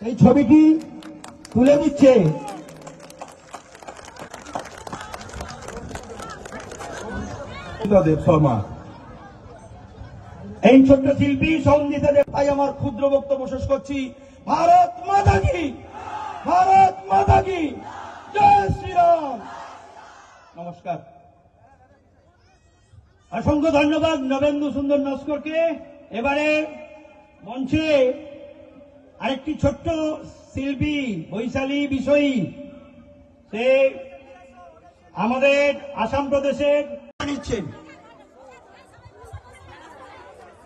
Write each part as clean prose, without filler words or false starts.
এই ছবিটি তুলে দিচ্ছে দেব শর্মা। এই ছোট্ট শিল্পী সন্দিতা দেব। তাই আমার ক্ষুদ্র বক্তব্য শেষ করছি। ভারত মাতা কি, ভারত মাতা কি, জয় শ্রীরাম। নমস্কার। অসংখ্য ধন্যবাদ নবেন্দু সুন্দর নস্করকে। এবারে মঞ্চে আরেকটি ছোট্ট শিল্পী বৈশালী বিষয়ী, সে আমাদের আসাম প্রদেশের নিচ্ছেন।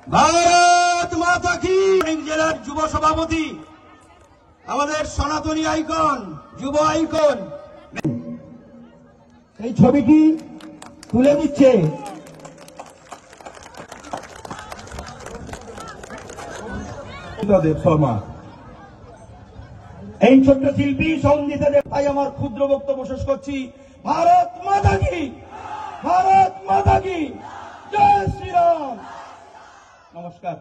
ভারত মাতা কি। জেলার যুব সভাপতি, আমাদের সনাতনী আইকন, যুব আইকন। এই ছবিটি তুলে দিচ্ছে দেব শর্মা। এই ছোট্ট শিল্পী সন্দিতা দেব। তাই আমার ক্ষুদ্র বক্তব্য শেষ করছি। ভারত মাতা কি, ভারত মাতা কি, জয় শ্রীরাম। নমস্কার।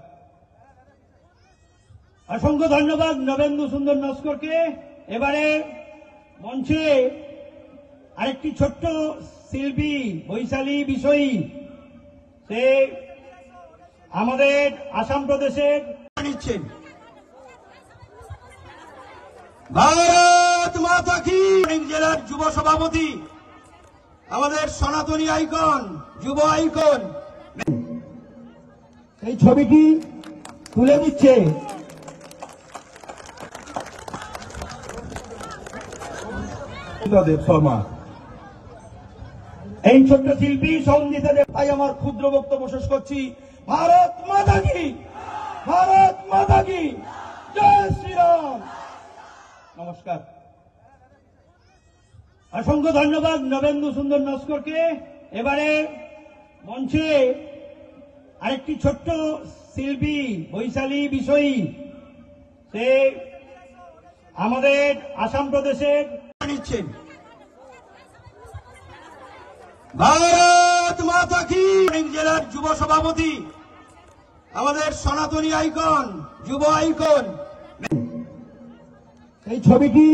অসংখ্য ধন্যবাদ নবেন্দু সুন্দর নস্করকে। এবারে মঞ্চে আরেকটি ছোট্ট শিল্পী বৈশালী বিষয়ী, সে আমাদের আসাম প্রদেশের নিচ্ছেন। ভারত মাতা কি। জেলার যুব সভাপতি, আমাদের সনাতনী আইকন, যুব আইকন। এই ছবিটি তুলে দিচ্ছে দেব শর্মা। এই ছোট্ট শিল্পী সন্দিতা দেব। তাই আমার ক্ষুদ্র বক্তব্য শেষ করছি। ভারত মাতা কি, ভারত মাতা কি, জয় শ্রীরাম। নমস্কার। অসংখ্য ধন্যবাদ নবেন্দু সুন্দর নস্করকে। এবারে মঞ্চে আরেকটি ছোট্ট শিল্পী বৈশালী বিষয়ী, সে আমাদের আসাম প্রদেশের নিচ্ছেন। ভারত মাতা কি। জেলার যুব সভাপতি, আমাদের সনাতনী আইকন, যুব আইকন। এই ছবিটি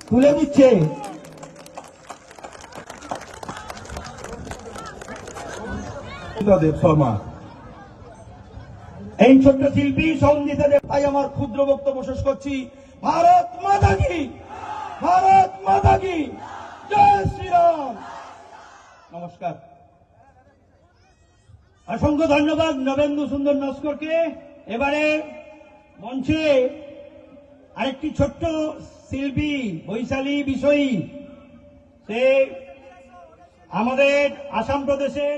তুলে দিচ্ছে দেব শর্মা। এই ছোট্ট শিল্পী সন্দিতা দেব। তাই আমার ক্ষুদ্র বক্তব্য শেষ করছি। ভারত মাতা কি, ভারত মাতা কি, জয় শ্রীরাম। নমস্কার। অসংখ্য ধন্যবাদ নবেন্দু সুন্দর নস্করকে। এবারে মঞ্চে আরেকটি ছোট্ট শিল্পী বৈশালী বিষয়ী, সে আমাদের আসাম প্রদেশের